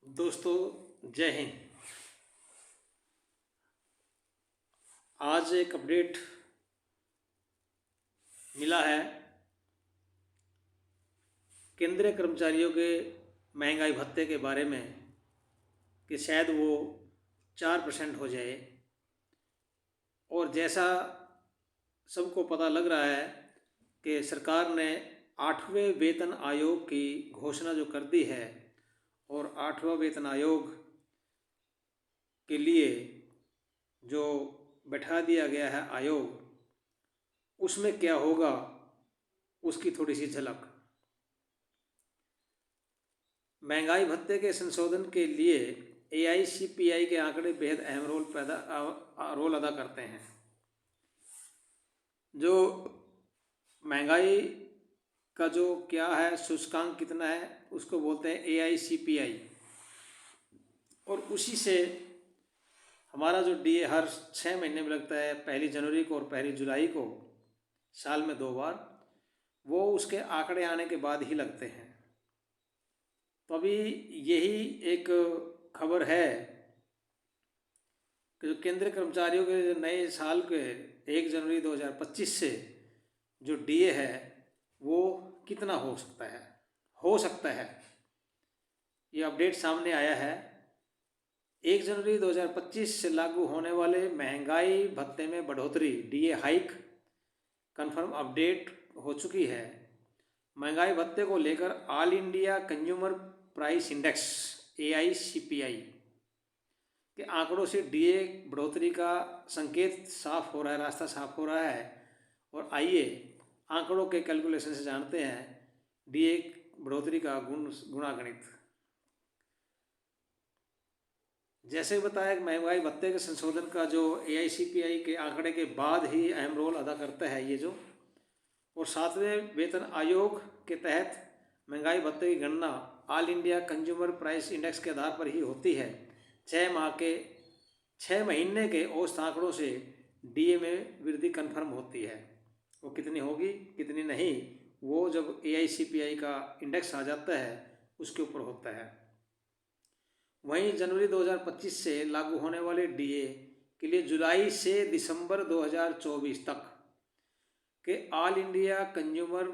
दोस्तों, जय हिंद। आज एक अपडेट मिला है केंद्रीय कर्मचारियों के महंगाई भत्ते के बारे में कि शायद वो 4% हो जाए। और जैसा सबको पता लग रहा है कि सरकार ने 8वें वेतन आयोग की घोषणा जो कर दी है, और 8वां वेतन आयोग के लिए जो बैठा दिया गया है आयोग, उसमें क्या होगा उसकी थोड़ी सी झलक। महंगाई भत्ते के संशोधन के लिए AICPI के आंकड़े बेहद अहम रोल अदा करते हैं। जो महंगाई का जो क्या है, सूचकांक कितना है, उसको बोलते हैं AICPI। और उसी से हमारा जो DA हर 6 महीने में लगता है, 1 जनवरी को और 1 जुलाई को, साल में 2 बार, वो उसके आंकड़े आने के बाद ही लगते हैं। तो अभी यही एक खबर है कि जो केंद्रीय कर्मचारियों के नए साल के 1 जनवरी 2025 से जो DA है वो कितना हो सकता है। ये अपडेट सामने आया है। 1 जनवरी 2025 से लागू होने वाले महंगाई भत्ते में बढ़ोतरी, DA हाइक कन्फर्म अपडेट हो चुकी है। महंगाई भत्ते को लेकर all India consumer price index AICPI के आंकड़ों से DA बढ़ोतरी का संकेत साफ हो रहा है, रास्ता साफ हो रहा है। और आइए आंकड़ों के कैलकुलेशन से जानते हैं DA बढ़ोतरी का गुणागणित। जैसे बताया कि महंगाई भत्ते के संशोधन का जो AICPI के आंकड़े के बाद ही अहम रोल अदा करता है ये जो, और 7वें वेतन आयोग के तहत महंगाई भत्ते की गणना all India consumer price index के आधार पर ही होती है। 6 महीने के औसत आंकड़ों से DA में वृद्धि कन्फर्म होती है। वो कितनी होगी कितनी नहीं, वो जब AICPI का इंडेक्स आ जाता है उसके ऊपर होता है। वहीं जनवरी 2025 से लागू होने वाले DA के लिए जुलाई से दिसंबर 2024 तक के all India consumer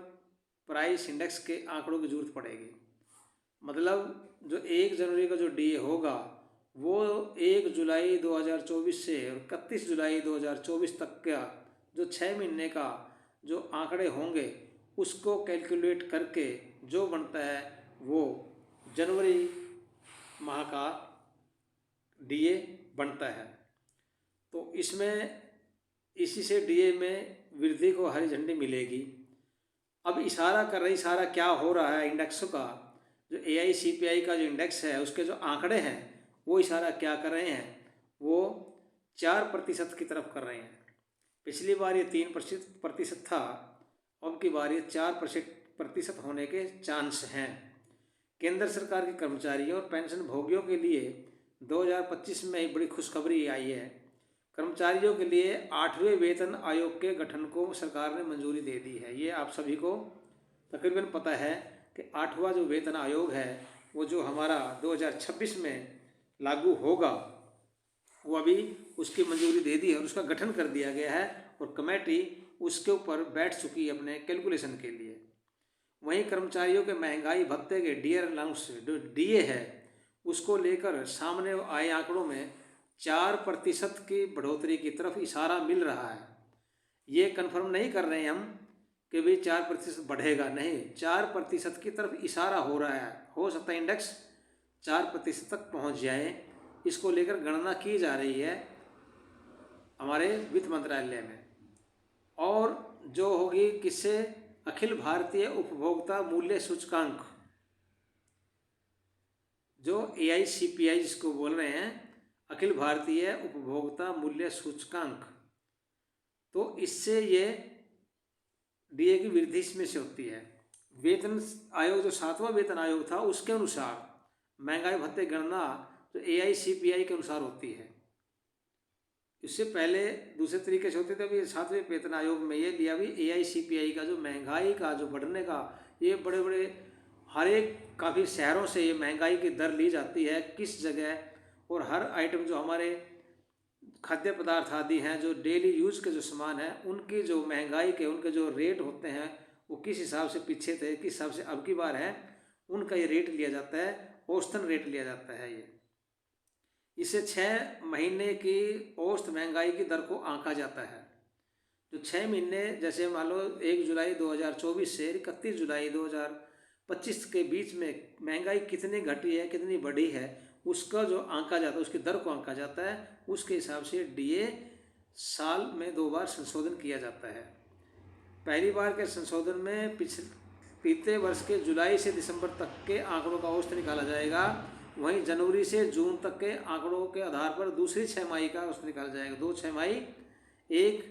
price index के आंकड़ों की जरूरत पड़ेगी। मतलब जो 1 जनवरी का जो DA होगा वो 1 जुलाई 2024 से और 31 जुलाई 2024 तक का जो 6 महीने का जो आंकड़े होंगे उसको कैलकुलेट करके जो बनता है वो जनवरी माह का DA बनता है। तो इसमें इसी से DA में वृद्धि को हरी झंडी मिलेगी। अब इशारा क्या हो रहा है इंडेक्स का, जो AICPI का जो इंडेक्स है उसके जो आंकड़े हैं वो इशारा क्या कर रहे हैं, वो 4% की तरफ कर रहे हैं। पिछली बार ये 3% था, अब की बार ये 4% होने के चांस हैं। केंद्र सरकार के कर्मचारियों और पेंशन भोगियों के लिए 2025 में एक बड़ी खुशखबरी आई है। कर्मचारियों के लिए 8वें वेतन आयोग के गठन को सरकार ने मंजूरी दे दी है। ये आप सभी को तकरीबन पता है कि 8वां जो वेतन आयोग है वो जो हमारा 2026 में लागू होगा, वो अभी उसकी मंजूरी दे दी है और उसका गठन कर दिया गया है और कमेटी उसके ऊपर बैठ चुकी है अपने कैलकुलेशन के लिए। वहीं कर्मचारियों के महंगाई भत्ते के डियर अलाउंस जो DA है उसको लेकर सामने आए आंकड़ों में 4% की बढ़ोतरी की तरफ इशारा मिल रहा है। ये कन्फर्म नहीं कर रहे हैं हम कि भाई 4% बढ़ेगा, नहीं, 4% की तरफ इशारा हो रहा है। हो सकता है इंडेक्स 4% तक पहुंच जाए। इसको लेकर गणना की जा रही है हमारे वित्त मंत्रालय में, और जो होगी किससे, अखिल भारतीय उपभोक्ता मूल्य सूचकांक, जो AICPI जिसको बोल रहे हैं, अखिल भारतीय उपभोक्ता मूल्य सूचकांक। तो इससे ये DA की वृद्धि इसमें से होती है। वेतन आयोग जो 7वां वेतन आयोग था उसके अनुसार महंगाई भत्ते गणना जो AICPI के अनुसार होती है। इससे पहले दूसरे तरीके से होते थे। अभी 7वें वेतन आयोग में ये लिया भी AICPI का जो महंगाई का जो बढ़ने का, ये बड़े बड़े हर एक काफ़ी शहरों से ये महंगाई की दर ली जाती है किस जगह, और हर आइटम जो हमारे खाद्य पदार्थ आदि हैं, जो डेली यूज़ के जो सामान हैं, उनकी जो महंगाई के उनके जो रेट होते हैं वो किस हिसाब से पीछे थे, किस हिसाब से अब की बार है, उनका ये रेट लिया जाता है, औसतन रेट लिया जाता है। ये इसे 6 महीने की औसत महंगाई की दर को आंका जाता है। जो 6 महीने, जैसे मान लो 1 जुलाई 2024 से 31 जुलाई 2025 के बीच में महंगाई कितनी घटी है, कितनी बढ़ी है, उसका जो आंका जाता है, उसकी दर को आंका जाता है। उसके हिसाब से डीए साल में 2 बार संशोधन किया जाता है। पहली बार के संशोधन में बीते वर्ष के जुलाई से दिसंबर तक के आंकड़ों का औसत निकाला जाएगा। वहीं जनवरी से जून तक के आंकड़ों के आधार पर दूसरी छमाही का औसत निकाला जाएगा। 2 छमाही, एक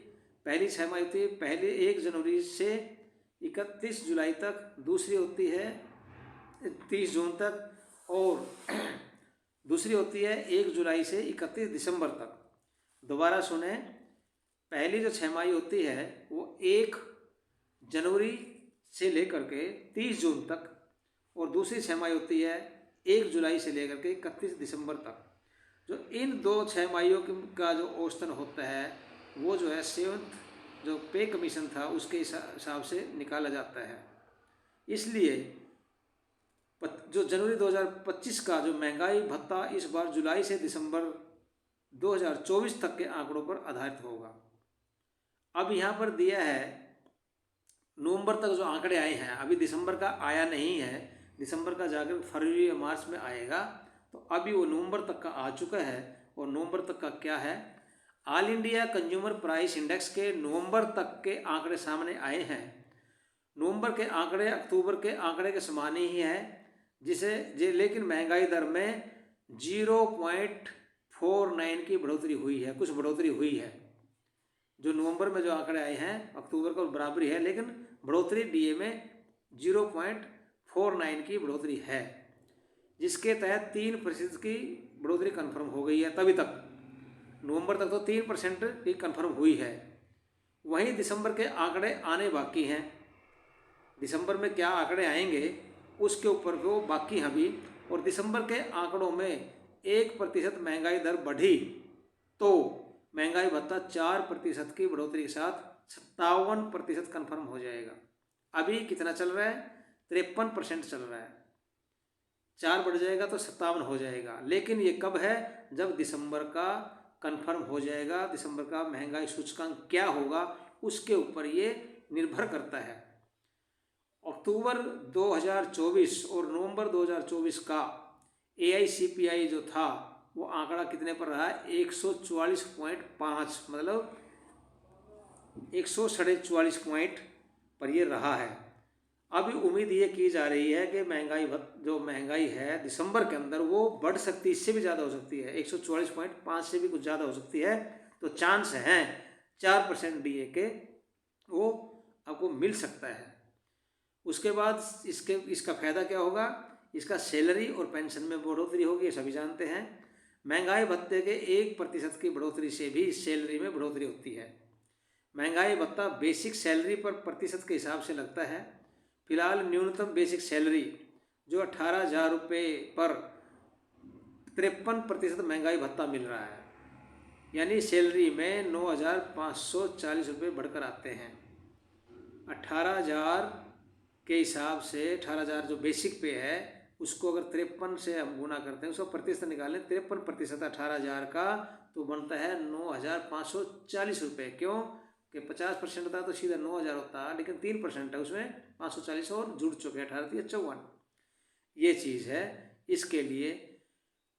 पहली छमाही होती है पहले 1 जनवरी से 31 जुलाई तक, दूसरी होती है 30 जून तक, और दूसरी होती है 1 जुलाई से 31 दिसंबर तक। दोबारा सुने, पहली जो छमाही होती है वो 1 जनवरी से लेकर के 30 जून तक, और दूसरी छमाही होती है 1 जुलाई से लेकर के 31 दिसंबर तक। जो इन 2 छमाहियों का जो औसतन होता है वो जो है 7th जो पे कमीशन था उसके हिसाब से निकाला जाता है। इसलिए जो जनवरी 2025 का जो महंगाई भत्ता इस बार जुलाई से दिसंबर 2024 तक के आंकड़ों पर आधारित होगा। अब यहाँ पर दिया है नवंबर तक जो आंकड़े आए हैं, अभी दिसंबर का आया नहीं है, दिसंबर का जाकर फरवरी या मार्च में आएगा, तो अभी वो नवंबर तक का आ चुका है। और नवंबर तक का क्या है, all India consumer price index के नवंबर तक के आंकड़े सामने आए हैं। नवंबर के आंकड़े अक्टूबर के आंकड़े के समान ही है, लेकिन महंगाई दर में 0.49 की बढ़ोतरी हुई है, कुछ बढ़ोतरी हुई है। जो नवंबर में जो आंकड़े आए हैं अक्टूबर को बराबरी है, लेकिन बढ़ोतरी डीए में 0.49 की बढ़ोतरी है, जिसके तहत 3% की बढ़ोतरी कन्फर्म हो गई है। तभी तक नवंबर तक तो 3% की कन्फर्म हुई है। वहीं दिसंबर के आंकड़े आने बाकी हैं। दिसंबर में क्या आंकड़े आएंगे उसके ऊपर वो बाकी हैं अभी। और दिसंबर के आंकड़ों में 1% महंगाई दर बढ़ी तो महंगाई भत्ता 4% की बढ़ोतरी के साथ 57% कन्फर्म हो जाएगा। अभी कितना चल रहा है, 53% चल रहा है। 4 बढ़ जाएगा तो 57 हो जाएगा। लेकिन ये कब है, जब दिसंबर का कन्फर्म हो जाएगा। दिसंबर का महंगाई सूचकांक क्या होगा उसके ऊपर ये निर्भर करता है। अक्टूबर 2024 और नवंबर 2024 का AICPI जो था वो आंकड़ा कितने पर रहा है, 144.5, मतलब 144 पॉइंट पर ये रहा है। अभी उम्मीद ये की जा रही है कि जो महंगाई है दिसंबर के अंदर वो बढ़ सकती है, इससे भी ज़्यादा हो सकती है, 144.5 से भी कुछ ज़्यादा हो सकती है। तो चांस हैं 4% डीए के वो आपको मिल सकता है। उसके बाद इसका फ़ायदा क्या होगा, इसका सैलरी और पेंशन में बढ़ोतरी होगी, ये सभी जानते हैं। महंगाई भत्ते के 1% की बढ़ोतरी से भी सैलरी में बढ़ोतरी होती है। महंगाई भत्ता बेसिक सैलरी पर प्रतिशत के हिसाब से लगता है। फिलहाल न्यूनतम बेसिक सैलरी जो 18,000 रुपये पर 53% महंगाई भत्ता मिल रहा है, यानी सैलरी में 9,540 रुपये बढ़कर आते हैं। 18,000 के हिसाब से 18,000 जो बेसिक पे है उसको अगर 53 से हम गुना करते हैं, उसको प्रतिशत निकालें, 53% 18,000 का तो बनता है 9,540 रुपये। क्यों कि 50% होता तो सीधा 9,000 होता, लेकिन 3% है उसमें 540 और जुड़ चुके हैं, 18,54। ये चीज़ है। इसके लिए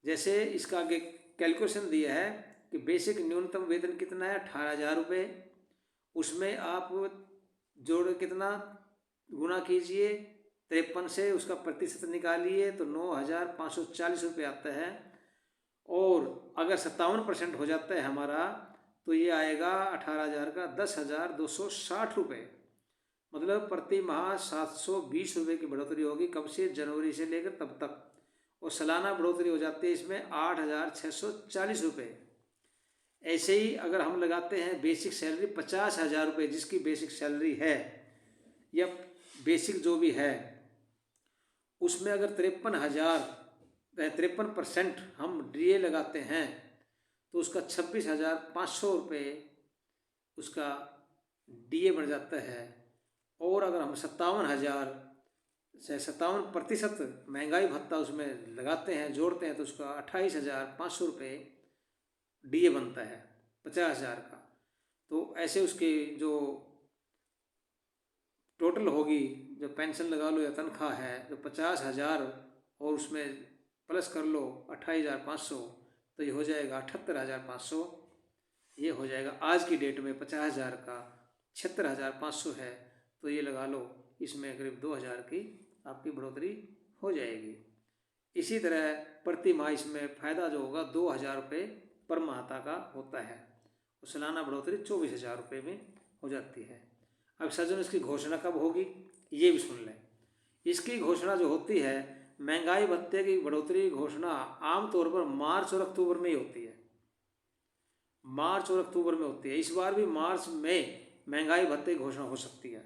जैसे इसका आगे कैलकुलेशन दिया है कि बेसिक न्यूनतम वेतन कितना है, 18,000 रुपये, उसमें आप जोड़ कितना गुना कीजिए 53 से, उसका प्रतिशत निकालिए तो 9,540 रुपये आता है। और अगर 57% हो जाता है हमारा तो ये आएगा 18,000 का 10,260 रुपये, मतलब प्रति माह 720 रुपये की बढ़ोतरी होगी। कब से, जनवरी से लेकर तब तक। और सालाना बढ़ोतरी हो जाती है इसमें 8,640 रुपये। ऐसे ही अगर हम लगाते हैं बेसिक सैलरी 50,000 रुपये, जिसकी बेसिक सैलरी है या बेसिक जो भी है उसमें अगर 53% हम DA लगाते हैं तो उसका 26,500 रुपये उसका DA बन जाता है। और अगर हम 57% महंगाई भत्ता उसमें लगाते हैं, जोड़ते हैं, तो उसका 28,500 रुपये DA बनता है 50,000 का। तो ऐसे उसकी जो टोटल होगी, जो पेंशन लगा लो या तनख्वाह है, जो 50,000 और उसमें प्लस कर लो 28,500, तो ये हो जाएगा 78,500। ये हो जाएगा आज की डेट में 50,000 का 76,500 है, तो ये लगा लो इसमें करीब 2,000 की आपकी बढ़ोतरी हो जाएगी। इसी तरह प्रति माह इसमें फ़ायदा जो होगा 2,000 रुपये पर माह का होता है। और सालाना बढ़ोतरी 24,000 रुपये में हो जाती है। अब सज्जन इसकी घोषणा कब होगी ये भी सुन लें। इसकी घोषणा जो होती है, महंगाई भत्ते की बढ़ोतरी की घोषणा आमतौर पर मार्च और अक्टूबर में ही होती है। मार्च और अक्टूबर में होती है। इस बार भी मार्च में महंगाई भत्ते की घोषणा हो सकती है,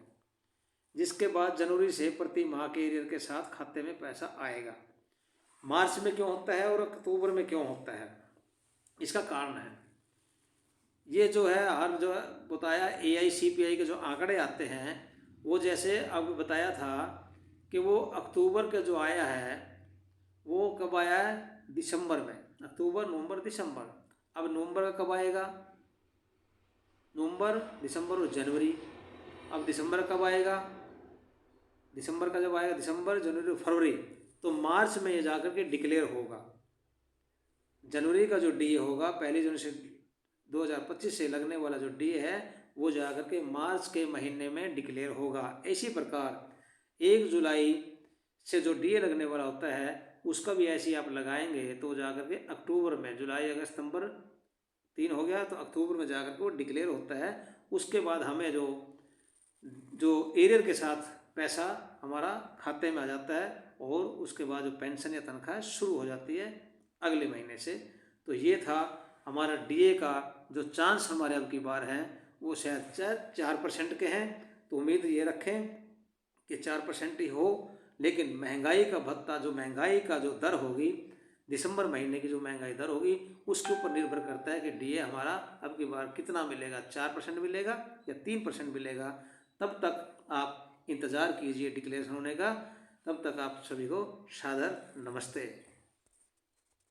जिसके बाद जनवरी से प्रति माह के एरियर के साथ खाते में पैसा आएगा। मार्च में क्यों होता है और अक्टूबर में क्यों होता है, इसका कारण है ये जो है हर जो बताया AICPI के जो आंकड़े आते हैं, वो जैसे अब बताया था कि वो अक्टूबर का जो आया है वो कब आया है, दिसंबर में। अक्टूबर, नवंबर, दिसंबर। अब नवंबर का कब आएगा, नवंबर, दिसंबर और जनवरी। अब दिसंबर कब आएगा, दिसंबर का जब आएगा, दिसंबर, जनवरी, फरवरी। तो मार्च में ये जाकर के डिक्लेयर होगा। जनवरी का जो DA होगा, 1 जनवरी से 2025 से लगने वाला जो DA है, वो जाकर के मार्च के महीने में डिक्लेयर होगा। इसी प्रकार 1 जुलाई से जो DA लगने वाला होता है, उसका भी ऐसे ही आप लगाएंगे तो जाकर के अक्टूबर में, जुलाई, अगस्त, सितंबर 3 हो गया, तो अक्टूबर में जाकर के वो डिक्लेयर होता है। उसके बाद हमें जो एरियर के साथ पैसा हमारा खाते में आ जाता है, और उसके बाद जो पेंशन या तनख्वाह शुरू हो जाती है अगले महीने से। तो ये था हमारा DA का जो चांस हमारे अब की बार हैं, वो शायद 4% के हैं। तो उम्मीद ये रखें कि 4% ही हो, लेकिन महंगाई का भत्ता, जो महंगाई का जो दर होगी, दिसंबर महीने की जो महंगाई दर होगी, उसके ऊपर निर्भर करता है कि DA हमारा अब की बार कितना मिलेगा, 4% मिलेगा या 3% मिलेगा। तब तक आप इंतज़ार कीजिए डिक्लेरेशन होने का। तब तक आप सभी को सादर नमस्ते।